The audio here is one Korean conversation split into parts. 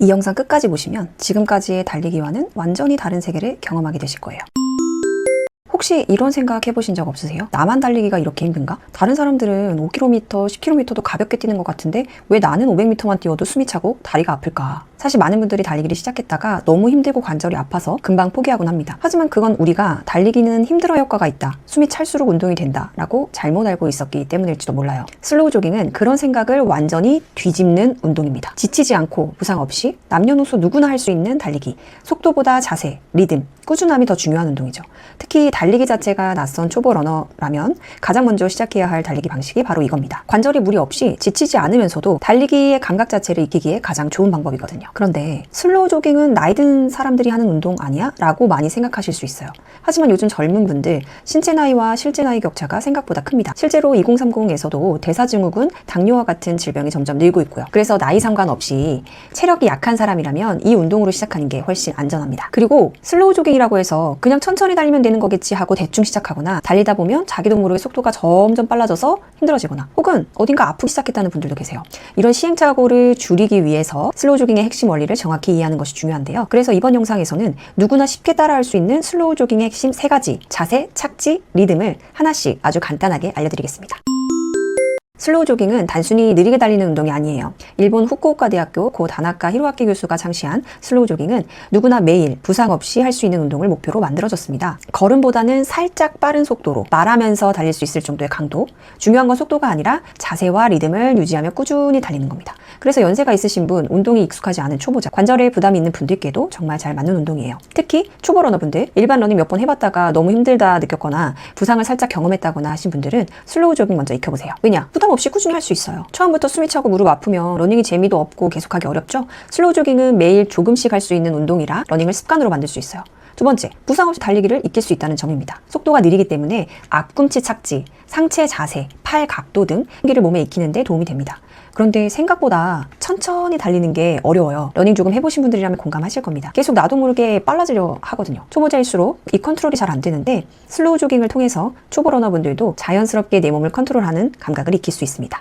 이 영상 끝까지 보시면 지금까지의 달리기와는 완전히 다른 세계를 경험하게 되실 거예요. 혹시 이런 생각 해보신 적 없으세요? 나만 달리기가 이렇게 힘든가? 다른 사람들은 5km, 10km도 가볍게 뛰는 것 같은데 왜 나는 500m만 뛰어도 숨이 차고 다리가 아플까? 사실 많은 분들이 달리기를 시작했다가 너무 힘들고 관절이 아파서 금방 포기하곤 합니다. 하지만 그건 우리가 달리기는 힘들어 효과가 있다, 숨이 찰수록 운동이 된다 라고 잘못 알고 있었기 때문일지도 몰라요. 슬로우 조깅은 그런 생각을 완전히 뒤집는 운동입니다. 지치지 않고 부상 없이 남녀노소 누구나 할 수 있는 달리기. 속도보다 자세, 리듬, 꾸준함이 더 중요한 운동이죠. 특히 달리기 자체가 낯선 초보 러너라면 가장 먼저 시작해야 할 달리기 방식이 바로 이겁니다. 관절이 무리 없이 지치지 않으면서도 달리기의 감각 자체를 익히기에 가장 좋은 방법이거든요. 그런데 슬로우 조깅은 나이 든 사람들이 하는 운동 아니야? 라고 많이 생각하실 수 있어요. 하지만 요즘 젊은 분들 신체 나이와 실제 나이 격차가 생각보다 큽니다. 실제로 2030에서도 대사증후군, 당뇨와 같은 질병이 점점 늘고 있고요. 그래서 나이 상관없이 체력이 약한 사람이라면 이 운동으로 시작하는 게 훨씬 안전합니다. 그리고 슬로우 조깅이라고 해서 그냥 천천히 달리면 되는 거겠지 하고 대충 시작하거나 달리다 보면 자기도 모르게 속도가 점점 빨라져서 힘들어지거나 혹은 어딘가 아프기 시작했다는 분들도 계세요. 이런 시행착오를 줄이기 위해서 슬로우 조깅의 핵심 원리를 정확히 이해하는 것이 중요한데요. 그래서 이번 영상에서는 누구나 쉽게 따라할 수 있는 슬로우 조깅의 핵심 3가지 자세, 착지, 리듬을 하나씩 아주 간단하게 알려드리겠습니다. 슬로우 조깅은 단순히 느리게 달리는 운동이 아니에요. 일본 후쿠오카 대학교 고 다나카 히로아키 교수가 창시한 슬로우 조깅은 누구나 매일 부상 없이 할 수 있는 운동을 목표로 만들어졌습니다. 걸음보다는 살짝 빠른 속도로 말하면서 달릴 수 있을 정도의 강도. 중요한 건 속도가 아니라 자세와 리듬을 유지하며 꾸준히 달리는 겁니다. 그래서 연세가 있으신 분, 운동이 익숙하지 않은 초보자, 관절에 부담이 있는 분들께도 정말 잘 맞는 운동이에요. 특히 초보 러너분들, 일반 러닝 몇 번 해봤다가 너무 힘들다 느꼈거나 부상을 살짝 경험했다거나 하신 분들은 슬로우 조깅 먼저 익혀보세요. 왜냐? 부담 없이 꾸준히 할 수 있어요. 처음부터 숨이 차고 무릎 아프면 러닝이 재미도 없고 계속하기 어렵죠? 슬로우 조깅은 매일 조금씩 할 수 있는 운동이라 러닝을 습관으로 만들 수 있어요. 두 번째, 부상 없이 달리기를 익힐 수 있다는 점입니다. 속도가 느리기 때문에 앞꿈치 착지, 상체 자세, 팔 각도 등 기를 몸에 익히는 데 도움이 됩니다. 그런데 생각보다 천천히 달리는 게 어려워요. 러닝 조금 해보신 분들이라면 공감하실 겁니다. 계속 나도 모르게 빨라지려 하거든요. 초보자일수록 이 컨트롤이 잘 안 되는데 슬로우 조깅을 통해서 초보 러너분들도 자연스럽게 내 몸을 컨트롤하는 감각을 익힐 수 있습니다.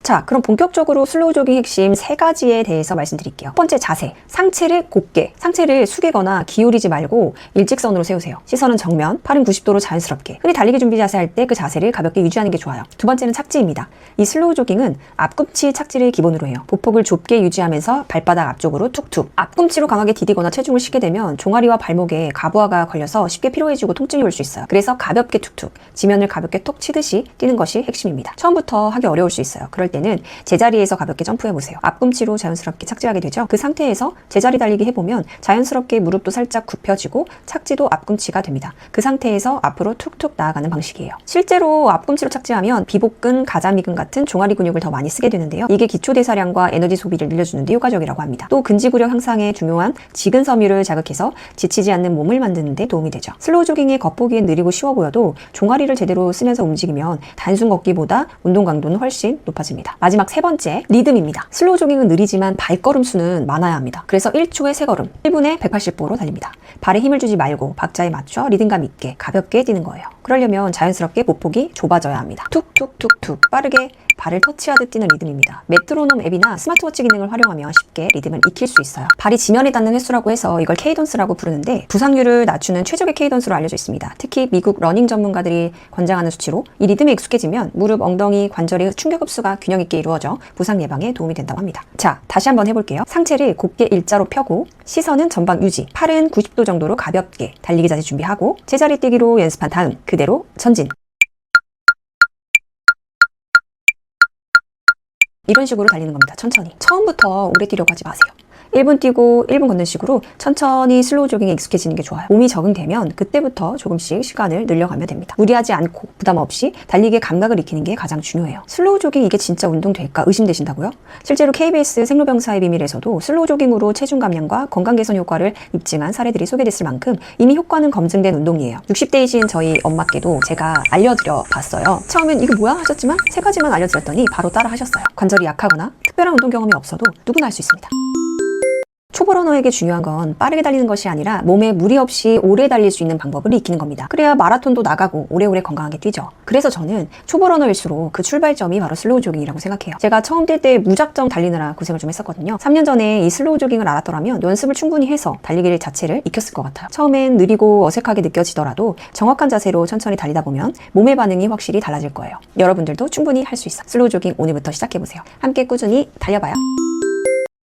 자, 그럼 본격적으로 슬로우 조깅 핵심 3가지에 대해서 말씀드릴게요. 첫 번째, 자세. 상체를 곧게, 상체를 숙이거나 기울이지 말고 일직선으로 세우세요. 시선은 정면, 팔은 90도로 자연스럽게. 흔히 달리기 준비 자세 할 때 그 자세를 가볍게 유지하는 게 좋아요. 두 번째는 착지입니다. 이 슬로우 조깅은 앞꿈치 착지를 기본으로 해요. 보폭을 좁게 유지하면서 발바닥 앞쪽으로 툭툭. 앞꿈치로 강하게 디디거나 체중을 싣게 되면 종아리와 발목에 가부하가 걸려서 쉽게 피로해지고 통증이 올 수 있어요. 그래서 가볍게 툭툭, 지면을 가볍게 톡 치듯이 뛰는 것이 핵심입니다. 처음부터 하기 어려울 수 있어요. 그럴 때는 제자리에서 가볍게 점프해보세요. 앞꿈치로 자연스럽게 착지하게 되죠. 그 상태에서 제자리 달리기 해보면 자연스럽게 무릎도 살짝 굽혀지고 착지도 앞꿈치가 됩니다. 그 상태에서 앞으로 툭툭 나아가는 방식이에요. 실제로 앞꿈치로 착지하면 비복근, 가자미근 같은 종아리 근육을 더 많이 쓰게 되는데요. 이게 기초대사량과 에너지 소비를 늘려주는 데 효과적이라고 합니다. 또 근지구력 향상에 중요한 지근섬유를 자극해서 지치지 않는 몸을 만드는 데 도움이 되죠. 슬로우 조깅이 겉보기엔 느리고 쉬워 보여도 종아리를 제대로 쓰면서 움직이면 단순 걷기보다 운동 강도는 훨씬 높아집니다. 마지막 3번째, 리듬입니다. 슬로우 조깅은 느리지만 발걸음 수는 많아야 합니다. 그래서 1초에 3걸음, 1분에 180보로 달립니다. 발에 힘을 주지 말고 박자에 맞춰 리듬감 있게 가볍게 뛰는 거예요. 그러려면 자연스럽게 보폭이 좁아져야 합니다. 툭툭툭툭 빠르게 발을 터치하듯 뛰는 리듬입니다. 메트로놈 앱이나 스마트워치 기능을 활용하면 쉽게 리듬을 익힐 수 있어요. 발이 지면에 닿는 횟수라고 해서 이걸 케이던스라고 부르는데 부상률을 낮추는 최적의 케이던스로 알려져 있습니다. 특히 미국 러닝 전문가들이 권장하는 수치로 이 리듬에 익숙해지면 무릎, 엉덩이, 관절의 충격 흡수가 균형 있게 이루어져 부상 예방에 도움이 된다고 합니다. 자, 다시 한번 해볼게요. 상체를 곧게 일자로 펴고 시선은 전방 유지, 팔은 90도 정도로 가볍게 달리기 자세 준비하고 제자리 뛰기로 연습한 다음 그대로 전진. 이런 식으로 달리는 겁니다. 천천히. 처음부터 오래 뛰려고 하지 마세요. 1분 뛰고 1분 걷는 식으로 천천히 슬로우 조깅에 익숙해지는 게 좋아요. 몸이 적응되면 그때부터 조금씩 시간을 늘려가면 됩니다. 무리하지 않고 부담 없이 달리기의 감각을 익히는 게 가장 중요해요. 슬로우 조깅 이게 진짜 운동 될까 의심되신다고요? 실제로 KBS 생로병사의 비밀에서도 슬로우 조깅으로 체중 감량과 건강 개선 효과를 입증한 사례들이 소개됐을 만큼 이미 효과는 검증된 운동이에요. 60대이신 저희 엄마께도 제가 알려드려 봤어요. 처음엔 이거 뭐야 하셨지만 3가지만 알려드렸더니 바로 따라 하셨어요. 관절이 약하거나 특별한 운동 경험이 없어도 누구나 할 수 있습니다. 초보 러너에게 중요한 건 빠르게 달리는 것이 아니라 몸에 무리 없이 오래 달릴 수 있는 방법을 익히는 겁니다. 그래야 마라톤도 나가고 오래오래 건강하게 뛰죠. 그래서 저는 초보 러너일수록 그 출발점이 바로 슬로우 조깅이라고 생각해요. 제가 처음 뛸 때 무작정 달리느라 고생을 좀 했었거든요. 3년 전에 이 슬로우 조깅을 알았더라면 연습을 충분히 해서 달리기 자체를 익혔을 것 같아요. 처음엔 느리고 어색하게 느껴지더라도 정확한 자세로 천천히 달리다 보면 몸의 반응이 확실히 달라질 거예요. 여러분들도 충분히 할 수 있어. 슬로우 조깅 오늘부터 시작해보세요. 함께 꾸준히 달려봐요.